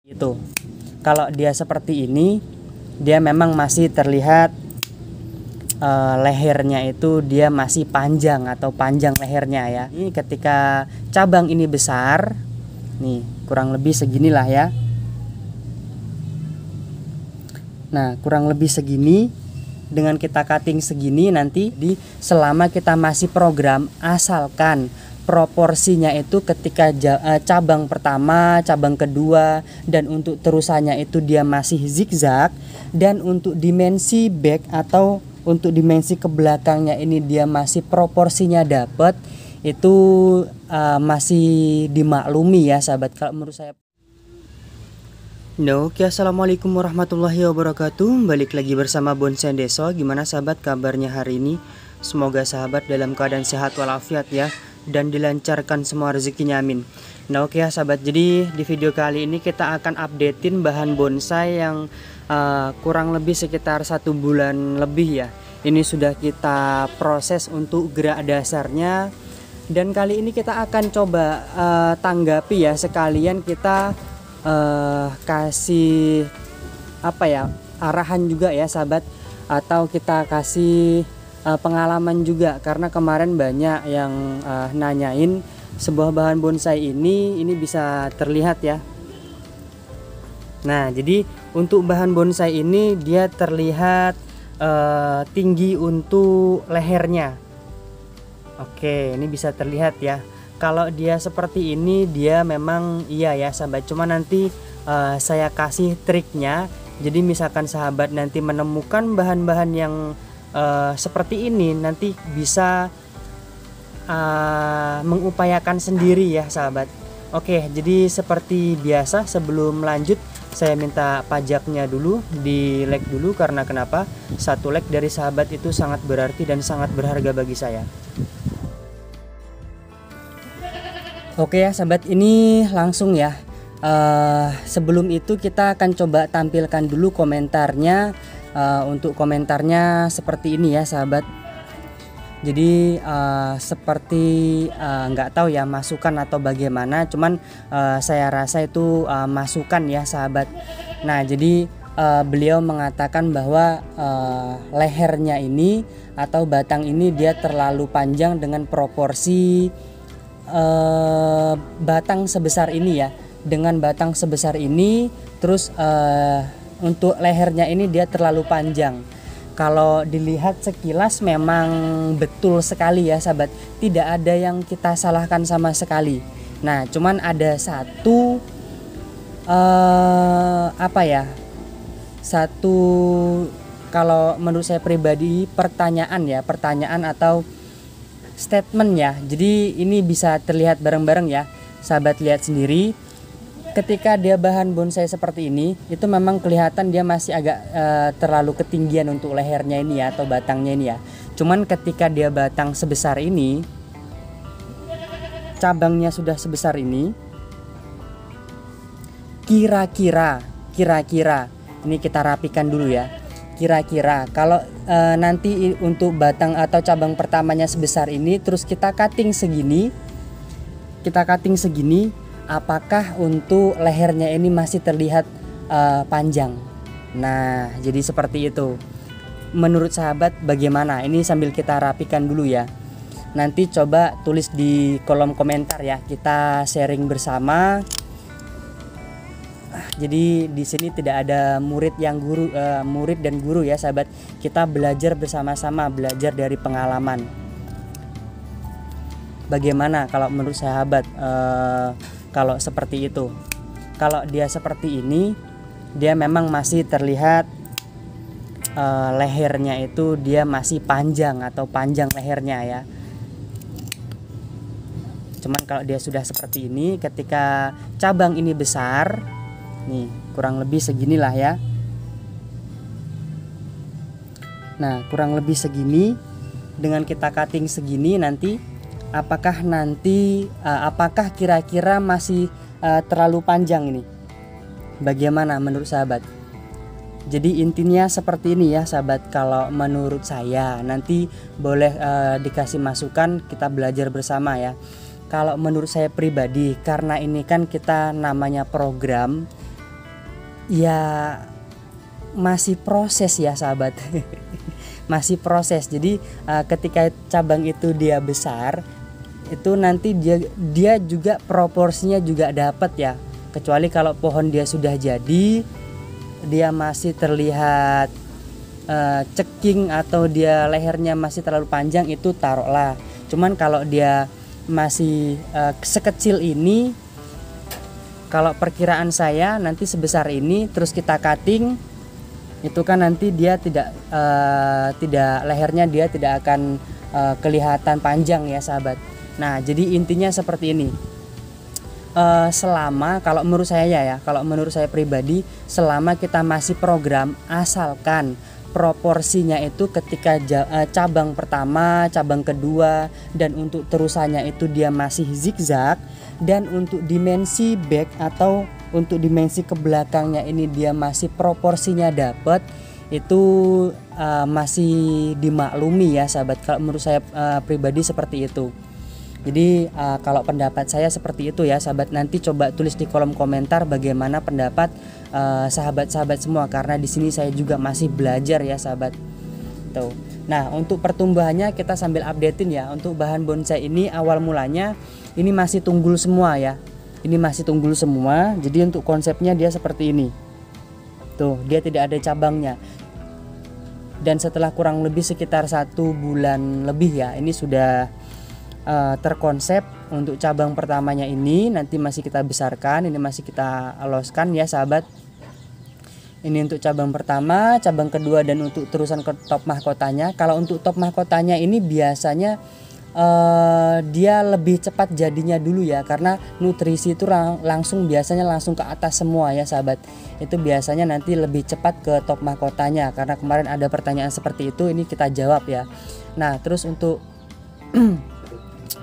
Itu. Kalau dia seperti ini, dia memang masih terlihat lehernya itu dia masih panjang atau panjang lehernya ya. Ini ketika cabang ini besar, nih kurang lebih seginilah ya. Nah kurang lebih segini, dengan kita cutting segini nanti selama kita masih program, asalkan proporsinya itu ketika cabang pertama, cabang kedua, dan untuk terusannya itu dia masih zigzag, dan untuk dimensi back atau untuk dimensi ke belakangnya ini dia masih proporsinya dapat, itu masih dimaklumi ya sahabat kalau menurut saya. Oke, assalamualaikum warahmatullahi wabarakatuh. Balik lagi bersama Bonsai Deso. Gimana sahabat kabarnya hari ini? Semoga sahabat dalam keadaan sehat walafiat ya, dan dilancarkan semua rezekinya, amin. Nah oke ya sahabat, jadi di video kali ini kita akan updatein bahan bonsai yang kurang lebih sekitar 1 bulan lebih ya. Ini sudah kita proses untuk gerak dasarnya, dan kali ini kita akan coba tanggapi ya, sekalian kita kasih apa ya, arahan juga ya sahabat, atau kita kasih pengalaman juga, karena kemarin banyak yang nanyain sebuah bahan bonsai ini bisa terlihat ya. Nah jadi untuk bahan bonsai ini dia terlihat tinggi untuk lehernya. Oke, ini bisa terlihat ya. Kalau dia seperti ini dia memang iya ya sahabat, cuma nanti saya kasih triknya. Jadi misalkan sahabat nanti menemukan bahan-bahan yang seperti ini, nanti bisa mengupayakan sendiri ya sahabat. Oke, jadi seperti biasa sebelum lanjut saya minta pajaknya dulu, di like dulu, karena kenapa? 1 like dari sahabat itu sangat berarti dan sangat berharga bagi saya. Oke ya sahabat, ini langsung ya. Sebelum itu kita akan coba tampilkan dulu komentarnya. Untuk komentarnya seperti ini ya sahabat. Jadi seperti nggak tahu ya masukan atau bagaimana, cuman saya rasa itu masukan ya sahabat. Nah jadi beliau mengatakan bahwa lehernya ini atau batang ini dia terlalu panjang dengan proporsi batang sebesar ini ya, dengan batang sebesar ini, terus untuk lehernya ini dia terlalu panjang. Kalau dilihat sekilas memang betul sekali ya sahabat, tidak ada yang kita salahkan sama sekali. Nah cuman ada satu apa ya, satu kalau menurut saya pribadi pertanyaan atau statement ya. Jadi ini bisa terlihat bareng-bareng ya sahabat, lihat sendiri. Ketika dia bahan bonsai seperti ini, itu memang kelihatan dia masih agak terlalu ketinggian untuk lehernya ini ya, atau batangnya ini ya. Cuman ketika dia batang sebesar ini, cabangnya sudah sebesar ini, kira-kira ini kita rapikan dulu ya. Kira-kira kalau nanti untuk batang atau cabang pertamanya sebesar ini, terus kita cutting segini, apakah untuk lehernya ini masih terlihat panjang? Nah jadi seperti itu. Menurut sahabat bagaimana? Ini sambil kita rapikan dulu ya. Nanti coba tulis di kolom komentar ya, kita sharing bersama. Jadi di sini tidak ada murid dan guru ya sahabat. Kita belajar bersama-sama, belajar dari pengalaman. Bagaimana kalau menurut sahabat kalau seperti itu? Kalau dia seperti ini, dia memang masih terlihat lehernya itu dia masih panjang atau panjang lehernya ya. Cuman kalau dia sudah seperti ini, ketika cabang ini besar, nih kurang lebih seginilah ya. Nah kurang lebih segini, dengan kita cutting segini nanti apakah kira-kira masih terlalu panjang ini? Bagaimana menurut sahabat? Jadi intinya seperti ini ya sahabat, kalau menurut saya. Nanti boleh dikasih masukan, kita belajar bersama ya. Kalau menurut saya pribadi, karena ini kan kita namanya program, ya masih proses ya sahabat. Masih proses. Jadi ketika cabang itu dia besar, itu nanti dia juga proporsinya juga dapat ya. Kecuali kalau pohon dia sudah jadi, dia masih terlihat ceking atau dia lehernya masih terlalu panjang, itu taruhlah. Cuman kalau dia masih sekecil ini, kalau perkiraan saya nanti sebesar ini terus kita cutting, itu kan nanti dia tidak lehernya dia tidak akan kelihatan panjang ya sahabat. Nah jadi intinya seperti ini. Selama kalau menurut saya pribadi, selama kita masih program, asalkan proporsinya itu ketika cabang pertama, cabang kedua, dan untuk terusannya itu dia masih zigzag, dan untuk dimensi back atau untuk dimensi ke belakangnya ini dia masih proporsinya dapat, itu masih dimaklumi ya sahabat. Kalau menurut saya pribadi seperti itu. Jadi kalau pendapat saya seperti itu ya sahabat. Nanti coba tulis di kolom komentar bagaimana pendapat sahabat-sahabat semua, karena di sini saya juga masih belajar ya sahabat. Tuh. Nah untuk pertumbuhannya kita sambil updatein ya. Untuk bahan bonsai ini awal mulanya ini masih tunggul semua ya. Ini masih tunggul semua. Jadi untuk konsepnya dia seperti ini. Tuh dia tidak ada cabangnya. Dan setelah kurang lebih sekitar 1 bulan lebih ya, ini sudah terkonsep. Untuk cabang pertamanya ini nanti masih kita besarkan, ini masih kita loskan ya sahabat. Ini untuk cabang pertama, cabang kedua, dan untuk terusan ke top mahkotanya. Kalau untuk top mahkotanya ini biasanya dia lebih cepat jadinya dulu ya, karena nutrisi itu biasanya langsung ke atas semua ya sahabat. Itu biasanya nanti lebih cepat ke top mahkotanya, karena kemarin ada pertanyaan seperti itu, ini kita jawab ya. Nah terus untuk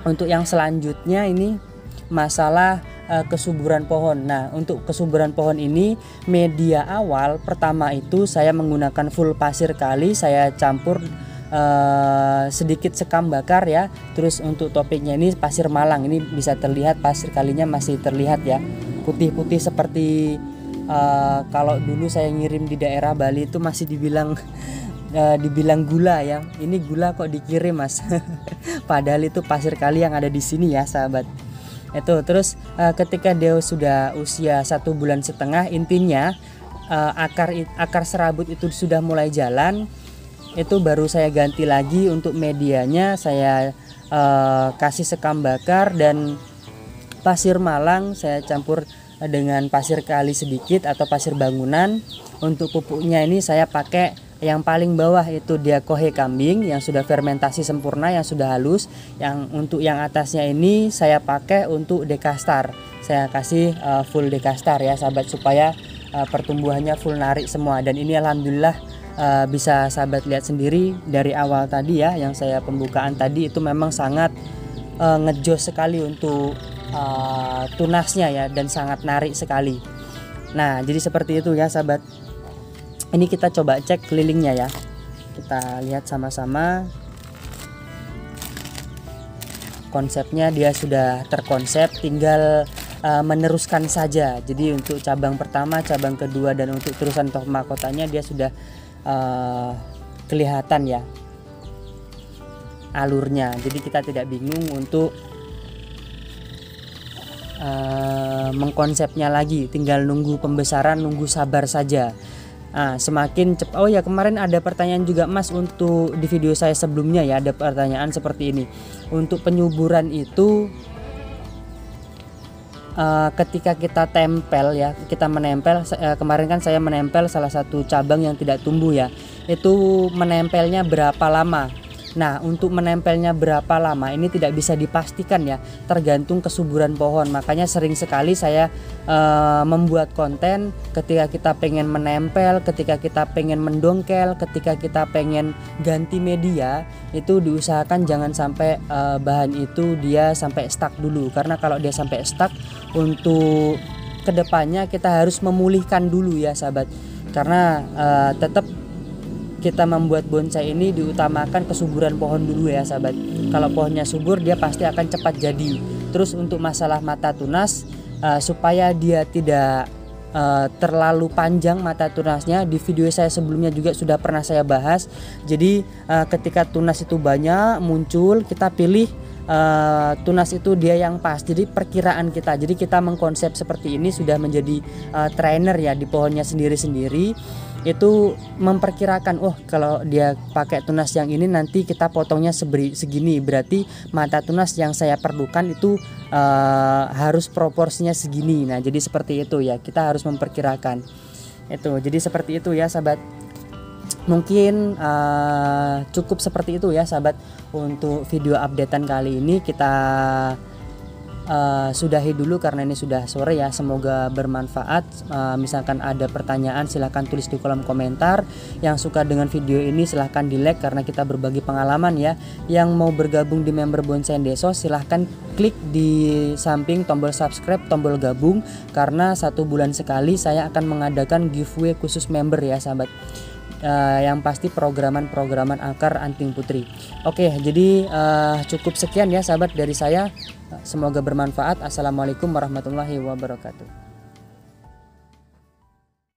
untuk yang selanjutnya ini masalah kesuburan pohon. Nah untuk kesuburan pohon ini, media awal pertama itu saya menggunakan full pasir kali, saya campur sedikit sekam bakar ya. Terus untuk topiknya ini pasir Malang, ini bisa terlihat pasir kalinya masih terlihat ya, putih-putih seperti kalau dulu saya ngirim di daerah Bali itu masih dibilang gula ya. Ini gula kok dikirim mas. Padahal itu pasir kali yang ada di sini ya sahabat. Itu terus ketika dia sudah usia 1,5 bulan, intinya akar serabut itu sudah mulai jalan, itu baru saya ganti lagi untuk medianya. Saya kasih sekam bakar dan pasir Malang, saya campur dengan pasir kali sedikit atau pasir bangunan. Untuk pupuknya ini saya pakai yang paling bawah itu dia kohe kambing yang sudah fermentasi sempurna, yang sudah halus. Yang untuk yang atasnya ini saya pakai untuk dekastar. Saya kasih full dekastar ya sahabat, supaya pertumbuhannya full narik semua. Dan ini alhamdulillah bisa sahabat lihat sendiri dari awal tadi ya, yang saya pembukaan tadi itu memang sangat ngejos sekali untuk tunasnya ya, dan sangat narik sekali. Nah jadi seperti itu ya sahabat. Ini kita coba cek kelilingnya ya, kita lihat sama-sama. Konsepnya dia sudah terkonsep, tinggal meneruskan saja. Jadi untuk cabang pertama, cabang kedua, dan untuk terusan top mahkotanya dia sudah kelihatan ya alurnya. Jadi kita tidak bingung untuk mengkonsepnya lagi, tinggal nunggu pembesaran, nunggu sabar saja. Semakin cepat. Oh ya, kemarin ada pertanyaan juga mas untuk di video saya sebelumnya ya, ada pertanyaan seperti ini. Untuk penyuburan itu ketika kita tempel ya, kita menempel, kemarin kan saya menempel salah satu cabang yang tidak tumbuh ya, itu menempelnya berapa lama. Nah untuk menempelnya berapa lama ini tidak bisa dipastikan ya, tergantung kesuburan pohon. Makanya sering sekali saya membuat konten ketika kita pengen menempel, ketika kita pengen mendongkel, ketika kita pengen ganti media, itu diusahakan jangan sampai bahan itu dia sampai stuck dulu. Karena kalau dia sampai stuck, untuk kedepannya kita harus memulihkan dulu ya sahabat. Karena tetap kita membuat bonsai ini diutamakan kesuburan pohon dulu ya sahabat. Kalau pohonnya subur dia pasti akan cepat jadi. Terus untuk masalah mata tunas, supaya dia tidak terlalu panjang mata tunasnya. Di video saya sebelumnya juga sudah pernah saya bahas. Jadi ketika tunas itu banyak muncul, kita pilih tunas itu dia yang pas, jadi perkiraan kita. Jadi kita mengkonsep seperti ini sudah menjadi trainer ya di pohonnya sendiri-sendiri. Itu memperkirakan, oh kalau dia pakai tunas yang ini nanti kita potongnya segini, berarti mata tunas yang saya perlukan itu harus proporsinya segini. Nah jadi seperti itu ya, kita harus memperkirakan itu. Jadi seperti itu ya sahabat. Mungkin cukup seperti itu ya sahabat untuk video updatean kali ini. Kita sudahi dulu karena ini sudah sore ya. Semoga bermanfaat. Misalkan ada pertanyaan silahkan tulis di kolom komentar. Yang suka dengan video ini silahkan di like karena kita berbagi pengalaman ya. Yang mau bergabung di member Bonsai Deso silahkan klik di samping tombol subscribe, tombol gabung, karena 1 bulan sekali saya akan mengadakan giveaway khusus member ya sahabat. Yang pasti programan akar anting putri. Oke, jadi cukup sekian ya sahabat dari saya. Semoga bermanfaat. Assalamualaikum warahmatullahi wabarakatuh.